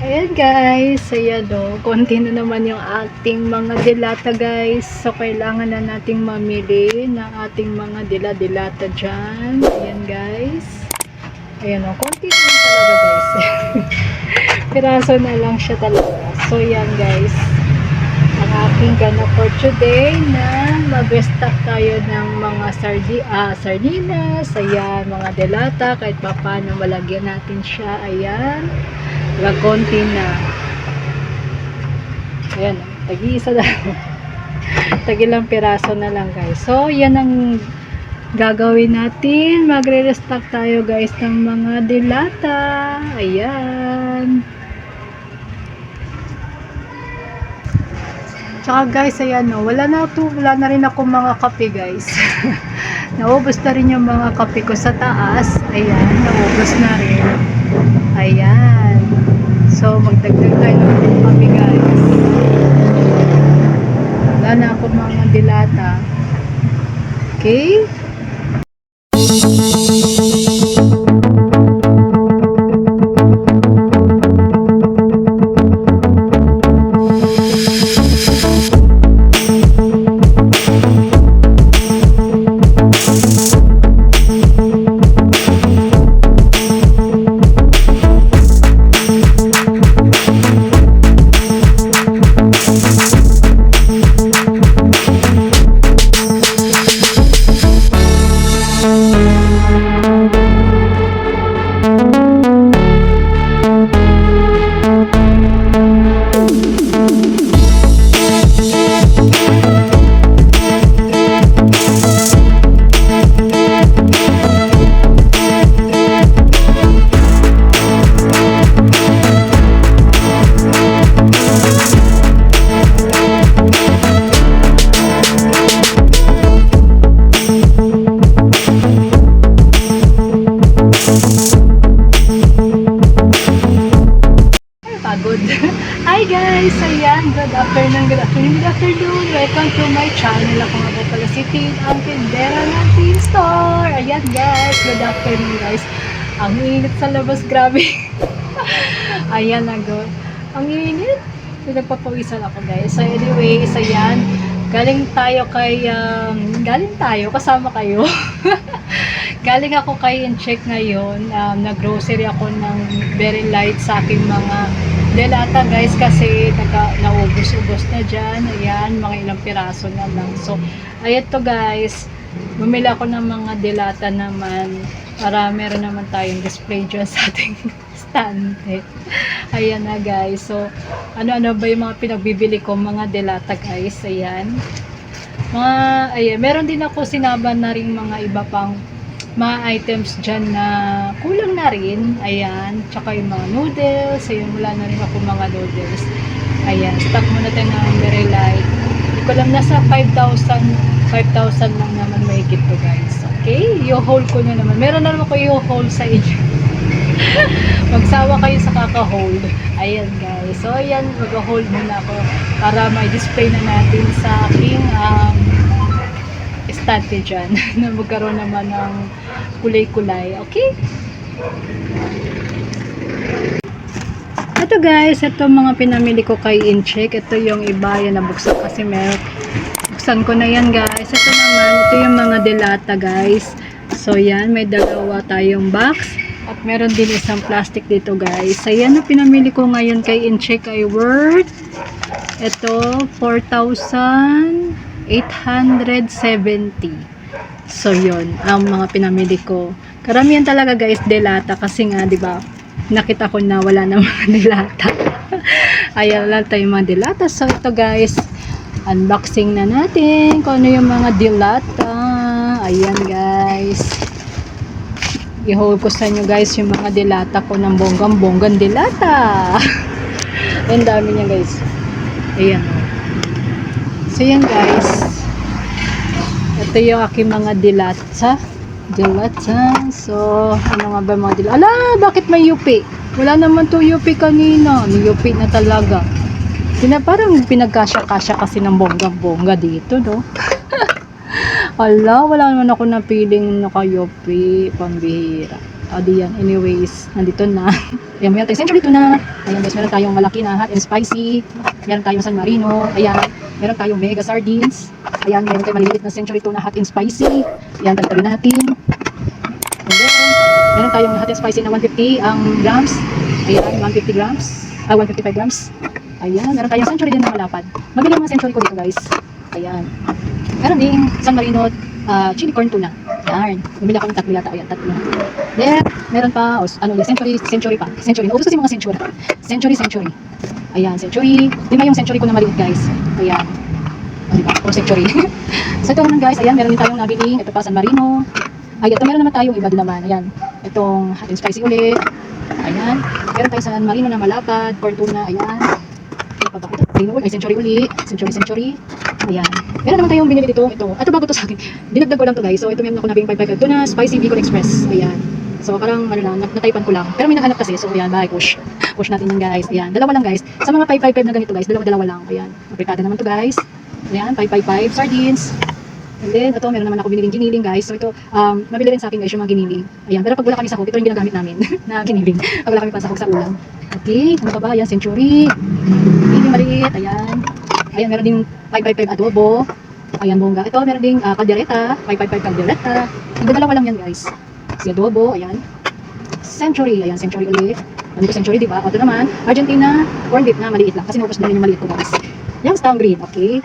Ayan guys, ayan o, konti na naman yung ating mga dilata guys. So, kailangan na nating mamili ng ating mga dilata dyan. Ayan guys. Ayan o, konti na lang talaga guys. Piraso na lang siya talaga. So, ayan guys. Ang aking ganap for today na mag-restock tayo ng mga sardinas. Ayan, mga dilata. Kahit pa paano malagyan natin siya. Ayan. Konti na. Ayan, tagi-isa lang. Tagilang piraso na lang guys. So, yan ang gagawin natin. Magre-restock tayo guys ng mga dilata. Ayan. Tsaka guys, ayan o. Wala na rin ako mga kape guys. Naubos na rin yung mga kape ko sa taas. Ayan, naubos na rin. Ayan. So, magdagdag tayo ng kape guys. Wala na ako mga dilata. Okay? Hi guys! Ayan, good afternoon. Welcome to my channel. Ako nga po pala si Tin, ang tindera ng Tin Store. Ayan guys, good afternoon guys. Ang init sa labas, grabe. Ayan na go. Ang init. Nagpapawisan ako guys. So anyways, ayan. Galing tayo, kasama kayo. Galing ako kay Incheck ngayon. Nag-grocery ako ng very light sa aking mga dilata guys kasi naubos-ubos na dyan. Ayan, mga ilang piraso na lang. So, ayan to guys. Bumili ako ng mga dilata naman para meron naman tayong display dyan sa ating stand. Ayan na guys. So, ano-ano ba yung mga pinagbibili ko mga dilata guys. Ayan. Ayan. Meron din ako sinaban na rin mga iba pang mga items dyan na kulang na rin. Ayan. Tsaka yung mga noodles. Ayan, wala na rin ako mga noodles. Ayan. Stock muna tayo ng very light. Hindi ko lang nasa 5,000 lang naman mahigit to guys. Okay? I-haul ko na naman. Meron na naman ko i-haul sa inyo. Magsawa kayo sa kaka-hold. Ayan guys. So ayan. Mag-hold muna ako para may display na natin sa aking estante dyan. Na magkaroon naman ng kulay-kulay. Okay? Ito guys, ito mga pinamili ko kay Incheck. Ito yung iba yan nabuksan kasi meron. Buksan ko na yan guys. Ito naman, ito yung mga dilata guys. So yan, may dalawa tayong box. At meron din isang plastic dito guys. Ayan na pinamili ko ngayon kay Incheck ay worth. Ito, 4,870. So yun, ang mga pinamili ko. Karamihan talaga guys, dilata kasi nga, 'di ba? Nakita ko na wala na mga dilata. Ayan lang tayo mga dilata. So ito guys, unboxing na natin kung ano yung mga dilata. Ayan guys. I-haul ko sa inyo guys yung mga dilata ko ng bonggang dilata. Ang dami niya guys. Ayan. So yan guys. Ito yung aking mga dilata. So, ano nga ba mga dilata? Ala, bakit may yupi? Wala naman to yupi kanina. May yupi na talaga. Parang pinagkasya-kasya kasi ng bonggang dito, no? Ala, wala naman ako na feeling nakayupi. Pambihira. O di yan, anyways, nandito na. Ayan, meron tayong Century Tuna. Ayan guys, meron tayong malaki na hot and spicy. Meron tayong San Marino. Ayan, meron tayong mega sardines. Ayan, meron tayong maliliit na Century Tuna hot and spicy. Ayan, tabi natin. And then, meron tayong hot and spicy na 150 ang grams. Ayan, 150 grams. 155 grams. Ayan, meron tayong Century din na malapad. Mabili mga Century ko dito guys. Ayan. Meron din San Marino chili corn tuna. Ayan. Bumili ako ng tatlo yata. Ayan, tatlo. Then, meron pa, century pa. Century. Naubos kasi mga century. Century. Ayan, century. Di ba yung century ko na maliit guys? Ayan. O, diba? Puro century. So, ito naman guys. Ayan, meron din tayong nabili. Ito pa, San Marino. Ayan, ito meron naman tayong iba din naman. Ayan. Itong hot and spicy ulit. Ayan. Meron tayong San Marino na malapad. Corn tuna. Ayan. Ay, century uli. Century. Ayan. Meron naman tayong binili dito. Ito bago to sa akin. Dinagdag ko lang to guys. So, ito meron ako nabing 555 tuna, spicy Bicol Express. Ayan. So, parang ano lang, nataypan ko lang. Pero may naghanap kasi. So, ayan, bye, push. Push natin yan guys. Ayan. Dalawa lang guys. Sa mga 555 na ganito guys, dalawa lang. Ayan. Aprikada naman to guys. Ayan, 555 sardines. And then, ito, meron naman ako biniling giniling guys. So, ito, mabili rin sa akin guys yung mga giniling. Ayan. Pero pag wala kami sa cook, ito yung ginagamit namin na giniling. Pag wala kami pa sa cook sa ulam. Okay. Ano pa ba? Ayan, century. Hindi maliit. Ayan. Ayan, meron din 555 adobo. Ayan, bongga. Ito, meron ding kaldereta. 555 kaldereta. Dalawa lang yan, guys. Si adobo, ayan. Century. Ayan, century ulit. Ano ko century, diba? O, ito naman, Argentina corned beef na maliit lang. Kasi naubos na rin yung maliit ko, guys. Youngstown green. Okay.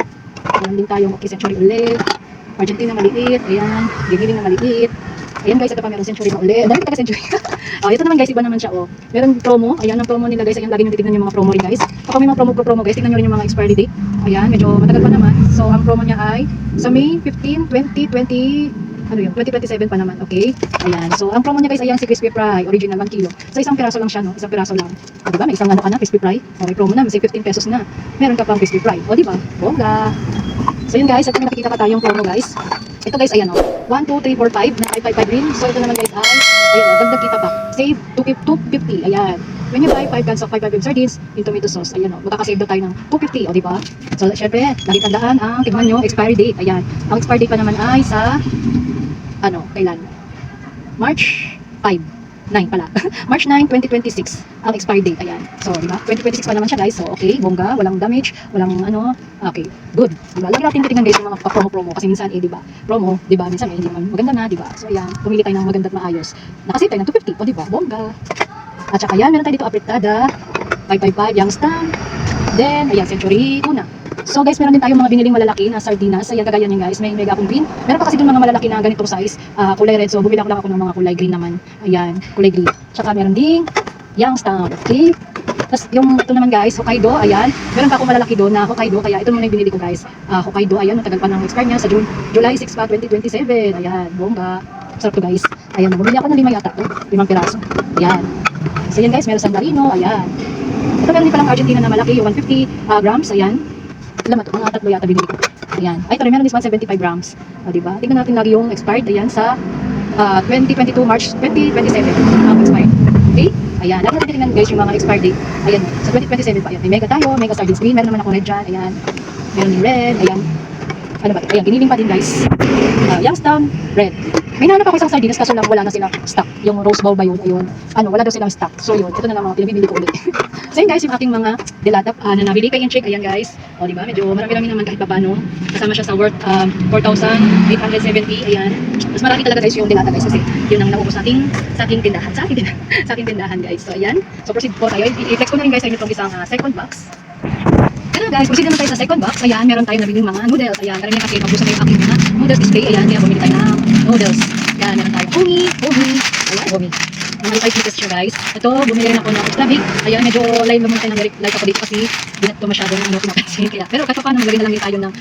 Ayan din tayong okay, century ulit. Argentina maliit. Ayan. Gigiling na maliit. Ayan guys, ito pa meron century na ulit. Dami taga century. Ito naman guys, iba naman siya. Oh. Meron promo. Ayan, ang promo nila guys. Ayan, lagi nyo titignan yung mga promo rin guys. Kapag may mga promo guys, tignan nyo rin yung mga expiry date. Ayan, medyo matagal pa naman. So, ang promo niya ay sa May 15, 2020, ano yun, 2027 pa naman. Okay? Ayan. So, ang promo niya guys, ayan si crispy fry. Original 1 kilo. Sa isang piraso lang siya, no? Isang piraso lang. O, diba? May isang ano ka na, crispy fry. Okay, promo na. May 15 pesos na. Meron ka pang crispy fry. O, diba? Bongga. So, yun guys. Ito may nakikita pa tayong promo guys. Ito guys, ayan o. 1, 2, 3, 4, 5 na 555 green. So, ito naman guys ay, ayan o, dagdag kita pa. Save 250. Ayan. When you buy 5 cans of 555 sardines in tomato sauce, ayan o, makakasave daw tayo ng 250. O, diba? So, syempre, lagi tandaan ang, tignan nyo, expiry date. Ayan. Ang expiry date pa naman ay sa, ano, kailan? March 5. 9 pala. March 9, 2026 ang expiry date. Ayan. So, diba? 2026 pa naman siya guys. So, okay. Bongga. Walang damage. Walang ano. Okay. Good. Diba? Lagi natin titignan guys yung mga promo-promo. Kasi minsan diba? Promo. Diba? Minsan hindi naman maganda na. Diba? So, ayan. Pumili tayo ng maganda at maayos. Nakasave tayo ng 250. O, diba? Bongga. At saka yan. Meron tayo dito apritada. 555 Youngstown. Then, ayan. Century Tuna. So guys, meron din tayong mga biniling malalaki na sardinas. Ayan, kagaya niyan guys. May mega akong green. Meron pa kasi dun mga malalaki na ganitong size. Kulay red. So bumili lang ako ng mga kulay green naman. Ayan, kulay green. Tsaka meron ding Youngstown. Okay. Tapos yung ito naman guys, Hokkaido. Ayan. Meron pa akong malalaki doon na Hokkaido. Kaya ito muna yung binili ko guys. Hokkaido. Ayan, matagal pa ng expire niya sa July 6 pa, 2027. Ayan, bongga. Sarap to guys. Ayan, bumili ako ng 5 yata. 5 piraso. Ayan. So yan guys, meron San Marino. Ayan. Ito meron din palang Argentina na malaki. 150 grams. Ayan. Alam mo ito, mga tatlo yata binili ko. Ayan. Ay, ito rin, meron is 175 grams. O, diba? Tingnan natin lagi yung expired. Ayan, sa 2022 March 2027. Ang expired. Okay? Ayan. Lagi natin tingnan guys yung mga expired date. Ayan. Sa 2027 pa. Ayan. May mega tayo. Mega sardines green. Meron naman ako red dyan. Ayan. Meron yung red. Ayan. Ano ba? Ayan. Giniling pa din guys. Youngstown red. May nahanap ako isang sardines kaso lang wala na silang stock. Yung rose bowl ba yun? Ayun. Ano, wala daw silang stock. So yun. Ito na lang mga pinabibili ko ulit. So yun guys, yung aking mga dilata na nabili kay Incheck. Ayan guys. O diba? Medyo marami-rami naman kahit papano. Kasama siya sa worth 4,870. Ayan. Mas marami talaga guys yung dilata guys. Kasi yun ang naubos sa ating tindahan. Sa ating tindahan guys. So ayan. So proceed po tayo. I-flex ko na rin guys sa inyo itong isang second box. Ano guys, proceed naman tayo sa second box. Ayan, meron tayong nabiling mga noodles. Ayan, karamihan kasi mabusan na yung aking mga noodles display. Ayan, kaya bumili tayo ng noodles. Ayan, meron tayong Homi. Ayan, Homi. Mga 5 pieces siya guys. Ito, bumili rin ako ng extra big. Ayan, medyo live naman tayo ng like ako dito kasi di na ito masyadong pinapansin. Kaya, pero kahit pa paano, maglagay na lang din tayo ng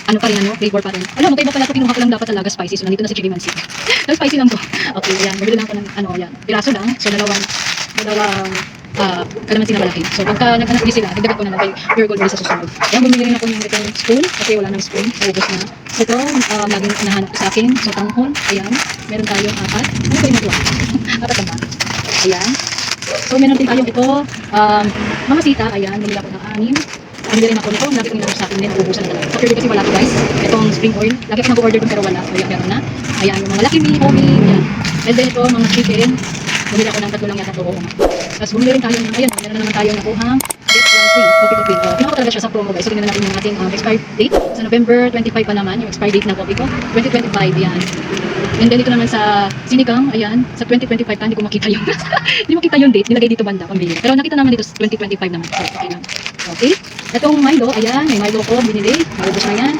ano pa rin, flavor pa rin. Alam mo, kaya ba pala ito, kinuha ko lang dapat talaga spicy. So, nandito na si Chili Mansi. So, spicy lang to. Okay, ayan, bumili lang ako ng ayan, piraso lang. So, dalawang kalamansi na malaki. So, pagka naghanap ulit sila, nagdagat ko na lang kay Pure Gold ulit sa susunod. Ayan, bumili rin ako ng itong spoon kasi wala nang spoon. Naubos na. So, ito, laging nahanap ko sa akin. So, tanghon. Ayan. Meron tayong 4. Ano ba yung ito? 4 naman. Ayan. So, meron din tayong ito. Mga sita. Ayan. Bumili ako ng 6. Bumili rin ako nito. Lagi ko ninanap sa akin din. Naubusan na talaga. Sa Pure Gold kasi wala to guys. Itong spring oil. Lagi ko nag-order dun pero wala. So, ayan, meron na. Ayan. Yung mga Lucky Me, Homi. Ayan. And then ito, mga chicken. Bumili ako ng 3 lang yata ito. Tapos bumili rin tayo ng, ayan, meron na naman tayo nakuhang get one free. Coffee. Kinuha ko talaga siya sa promo guys. So tingnan natin yung ating expired date. Sa November 25 pa naman yung expired date ng coffee ko. 2025 yan. And then ito naman sa Sinikang, ayan, sa 2025 hindi ko makita yung hindi makita yung date, nilagay dito banda pambili. Pero nakita naman dito sa 2025 naman. So okay lang. Okay. Itong Milo, ayan, may Milo ko binili. Maubos na yan.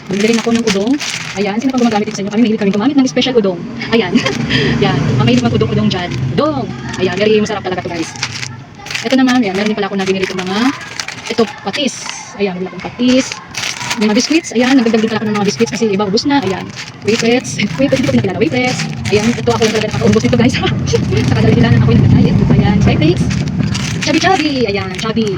Bumili rin ako ng udong. Ayan, sino pa gumagamit dito sa inyo? Kami mahilig kami gumamit ng special udong. Ayan. Yan, mahilig mag-udong dyan. Udong. Ayan, very masarap talaga to guys. Ito naman, ayan, meron din pala ako na binili itong mga, ito, patis. Ayan, wala akong patis. May mga biscuits. Ayan, nagdagdag din pala ako ng mga biscuits kasi iba, ubus na. Ayan, wafers. Wafers, hindi ko pinakilala. Wafers. Ayan, ito ako lang talaga nakakaubos nito guys. Sa kadali-dilanan ako yung nag-diet. Ayan, Cyprix. Chubby. Ayan, chubby.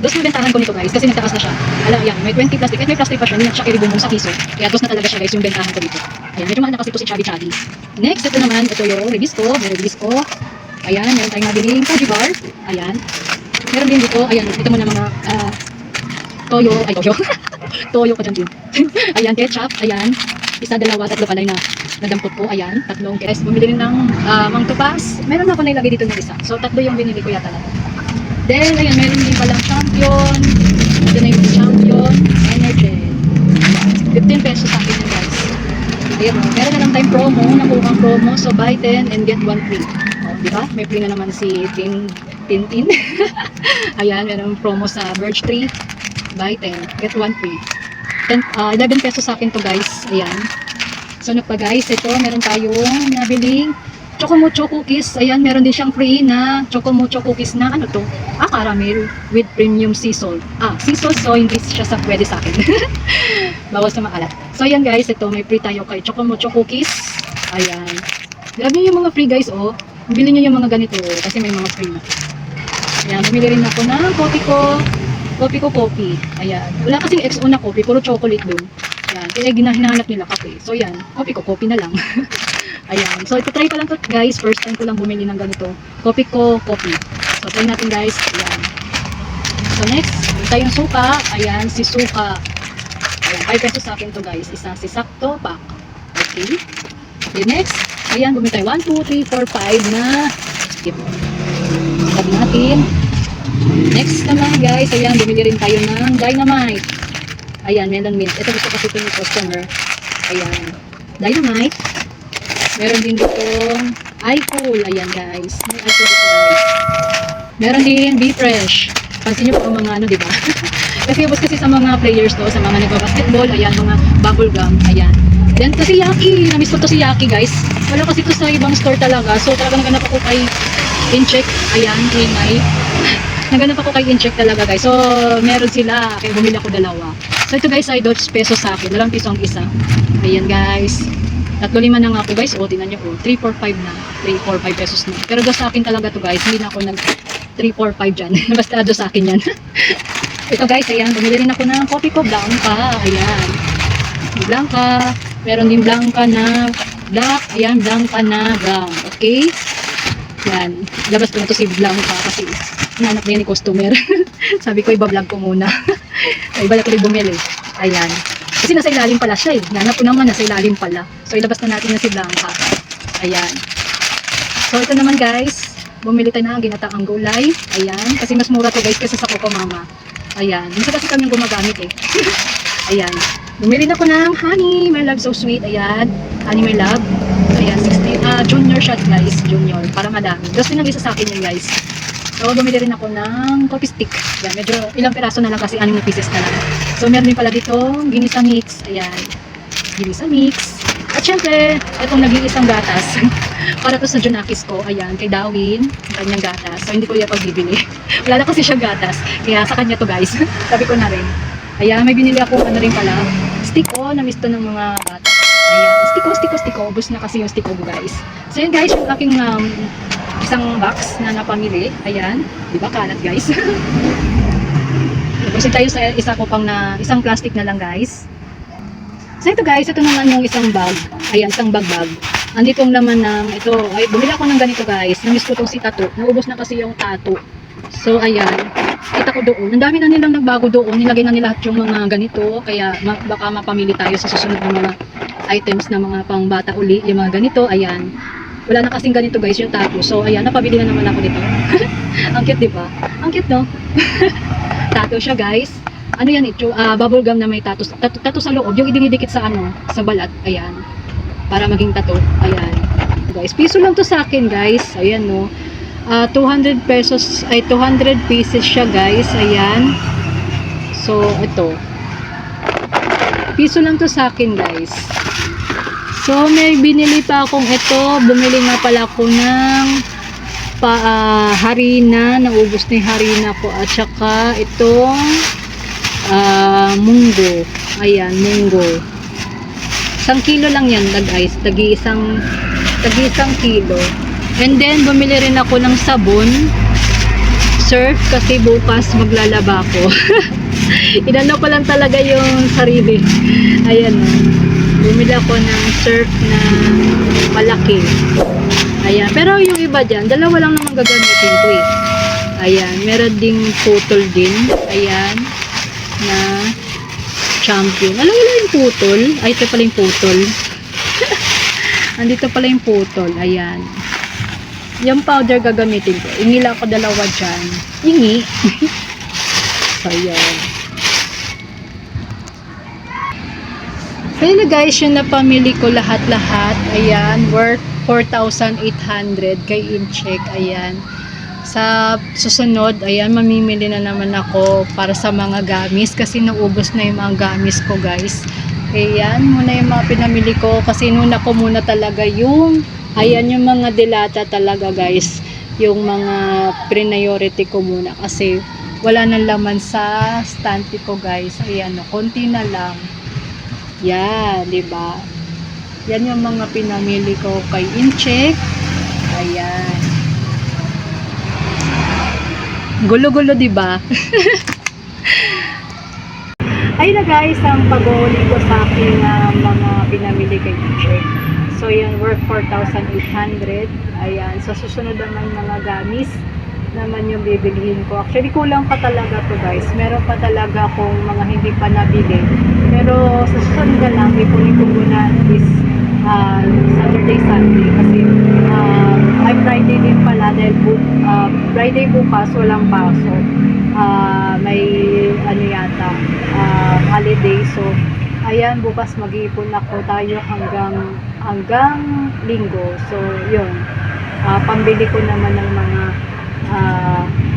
Dos yung bentahan ko nito guys kasi nagtaas na siya. Alam, ayan, may 20 plastic. Kahit may plastic pa siya, hindi na siya i-rebumbong sa piso. Kaya dos na talaga siya guys yung bentahan ko dito. Ayan, medyo mahal na kasi ito si Chubby. Next, ito naman, ito yung Ribisco. May Ribisco. Ayan, meron tayong nabiling Kaji bar. Ayan. Meron din dito, ayan, ito muna mga toyo. Toyo pa dyan din. Ayan, ketchup. Ayan. Isa, dalawa, tatlo pala na nadampot ko. Ayan, tatlong. Guys, bumili rin ng Mang Topas. Meron na ako nailagay dito ng isa. So, tatlo yung binili ko yata lang. Then, ayan, meron din palang Champion. Ito na yung Champion Energy. 15 pesos sa akin yun, guys. Ayan, meron na lang tayong promo. Nakuha promo. So, buy 10 and get 1 free. O, di ba? May free na naman si Tintin. Ayan, meron promo sa Birch Tree. Buy 10, get 1 free. 11 pesos sa akin to guys. Ayan. So, pa guys, ito, meron tayong nabiling Chocomucho cookies. Ayan, meron din siyang free na Chocomucho cookies na ano to? Caramel with premium sea salt. Sea salt, so hindi siya sa pwede sa akin. Bawas sa maalat. So, ayan guys, ito, may free tayo kay Chocomucho cookies. Ayan. Grabe yung mga free guys, oh. Bili nyo yung mga ganito, kasi may mga free na. Ayan, bumili rin ako ng coffee. Ayan. Wala kasing XO na coffee, puro chocolate dun. Ayan. Kaya hinahanap nila kape. So, yan. Coffee na lang. Ayan. So, ito try pa lang to guys. First time ko lang bumili ng ganito. Coffee. So, try natin guys. Ayan. So, next. Ito tayong suka. Ayan. Si suka. Ayan. 5 pesos sa akin to guys. Isa si sakto pack. Okay. Okay, next. Ayan. Bumili tayo 1, 2, 3, 4, 5 na skip. Sabi natin. Next naman guys. Ayan. Bumili rin tayo ng Dynamite. Ayan. Melon mint. Ito gusto kasi ito yung customer. Ayan. Dynamite. Meron din ditong iFool. Ayan guys. May iFool dito guys. Meron din Be-Fresh. Pansin nyo po ang mga ano, diba? Kasi ubos kasi sa mga players to, sa mga nagbabasketball. Ayan, mga bubble gum. Ayan. Then kasi Yaki. Namiss ko to si Yaki guys. Wala kasi to sa ibang store talaga. So talagang naganap ako kay Incheck. Ayan, ingay. Naganap ako kay Incheck talaga guys. So meron sila. Kaya bumili ako dalawa. So ito guys ay 2 pesos sa akin. 2 piso ang isa. Ayan guys. 3-5 na nga ako guys. O, tingnan nyo po. 3-4-5 na. 3-4-5 pesos na. Pero do sa akin talaga to guys. Hindi na ako nag 3-4-5 dyan. Basta do sa akin yan. Ito guys, ayan. Bumili rin ako ng coffee ko. Blanca. Ayan. Blanca. Meron din Blanca na black. Ayan. Blanca na brown. Okay. Yan. Labas ko na to si Blanca kasi nanap na yan ni customer. Sabi ko, iba-vlog ko muna. Iba na tuloy bumili. Ayan. Kasi nasa ilalim pala siya eh. Nanap ko naman nasa ilalim pala. So ilabas na natin na si Blanca. Ayan. So ito naman guys. Bumili tayo ng ginataang gulay. Ayan. Kasi mas mura to guys kasi sa Coco Mama. Ayan. Minsan kasi kami yung gumagamit eh. Ayan. Bumili na ko ng honey. My love so sweet. Ayan. Honey my love. Ayan. 16. Junior shot guys. Junior. Para madami. Gusto nang isa sa akin yun guys. So, bumili rin ako ng coffee stick. Yan, medyo ilang piraso na lang kasi 6 na pieces na lang. So, meron din pala dito ginisa mix. Ayan. Ginisa mix. At syempre, itong nag-iisang gatas. Para to sa Junakis ko. Ayan, kay Darwin. Ang kanyang gatas. So, hindi ko yan pagbibili. Wala na kasi siya gatas. Kaya sa kanya to guys. Sabi ko na rin. Ayan, may binili ako ano rin pala. Stick o, na-miss to ng mga bata. Ayan, stick o. Ubus na kasi yung stick o guys. So, yun guys, yung aking isang box na napamili. Ayan. Diba kalat guys? Ubusin tayo sa isa ko pang na isang plastic na lang guys. So ito guys, ito naman yung isang bag. Ayan, isang bag. Andito ang laman ng ito. Ay, bumili ako ng ganito guys. Namiss ko tong si Tato. Naubos na kasi yung Tato. So ayan. Kita ko doon. Ang dami na nilang nagbago doon. Nilagay na nila yung mga ganito. Kaya baka mapamili tayo sa susunod ng mga items na mga pang bata uli, yung mga ganito, ayan. Wala na kasing ganito guys yung tattoo. So ayan, napabili na naman ako nito. Ang cute, di ba? Ang cute, no? Tattoo siya guys. Ano yan ito? Bubble gum na may tattoo. Tattoo sa loob, yung idinidikit sa ano, sa balat, ayan. Para maging tattoo, ayan. Guys, piso lang to sa akin guys. Ayan, no. 200 pesos, ay 200 pieces siya guys. Ayan. So, ito. Piso lang to sa akin guys. So, may binili pa akong ito. Bumili nga pala ako ng harina. Naubos na yung harina ko. At saka itong munggo. Ayan, munggo. 1 kilo lang yan, guys. Tagi-isang kilo. And then, bumili rin ako ng sabon. Surf, kasi bukas maglalaba ko. Inano ko lang talaga yung sarili. Ayan, bumili ako ng surf na malaki. Ayan, pero yung iba dyan, dalawa lang naman gagamitin ko eh. Ayan, meron ding putol din. Ayan, na champion. Alam mo yung putol? Ay, ito pala yung putol. Andito pala yung putol. Ayan. Yung powder gagamitin ko. Ingila ko dalawa dyan. Ingi. So, ayan. So, yun na guys, yung napamili ko lahat-lahat. Ayan, worth 4,800 kay Incheck. Ayan. Sa susunod, ayan, mamimili na naman ako para sa mga gamis kasi naubos na yung mga gamis ko guys. Ayan, muna yung mga pinamili ko kasi nuna ko muna talaga yung ayan, yung mga delata talaga guys, yung mga priority ko muna kasi wala nang laman sa stante ko guys. Ayan, konti na lang. Yan, di ba? Yan yung mga pinamili ko kay Incheck. Ayan. Gulo-gulo, di ba? Ayun na guys, ang pag-uuli ko sa aking mga pinamili kay Incheck. So, yan, worth 4,800. Ayan. So, susunod naman mga gamis naman yung bibilihin ko. Actually, kulang pa talaga to guys. Meron pa talaga akong mga hindi pa nabili. Pero, sa susunod na lang, ipunin ko muna this Saturday, Sunday. Kasi, ay Friday din pala. Dahil Friday bukas, walang pasok. May, ano yata, holiday. So, ayan, bukas mag-iipon ako tayo hanggang linggo. So, yun. Pambili ko naman ng mga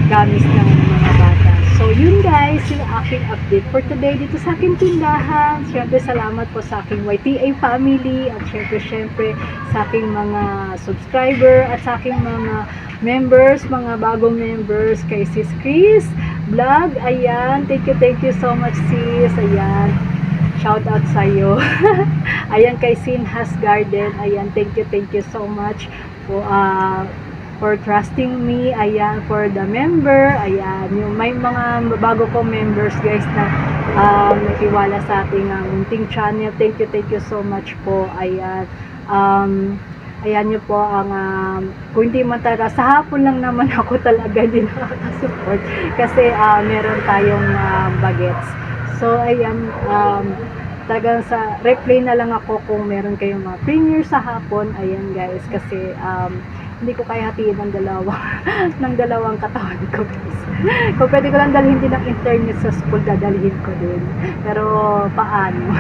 gamis ng mga bata. So, yun guys, yung aking update for today dito sa aking tindahan. Siyempre, salamat po sa aking YTA family at siyempre sa aking mga subscriber at sa aking mga members, mga bagong members kay Sis Chris Vlog. Ayan, thank you so much sis. Ayan. Shout out sa iyo. Ayan kay Sinhas Garden. Ayan, thank you so much for trusting me. Ayan, for the member. Ayan, yung may mga bago kong members guys na nakiwala sa ating munting channel. Thank you so much po. Ayan. Ayan nyo po ang kung hindi man talaga sa hapon lang naman ako talaga din nakaka-support kasi meron tayong bagets. So, ayan, talagang sa reply na lang ako kung meron kayong mga premiere sa hapon. Ayan guys, kasi hindi ko kaya hatiin ng dalawang katawan ko guys. Kung pwede ko lang dalhin din ng internet sa school, dadalhin ko din. Pero, paano?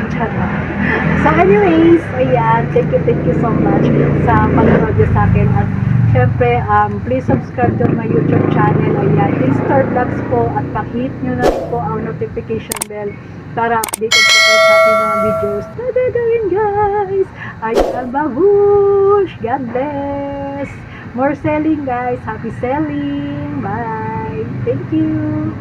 So, anyways, ayan, thank you so much sa panonood sa akin. At syempre, please subscribe to my YouTube channel. Ayan, Instar Vlogs po. At pakihit nyo na rin po ang notification bell para updated po kayo sa ating mga videos na gagawin guys. Ayan, babush! God bless! More selling guys. Happy selling! Bye! Thank you!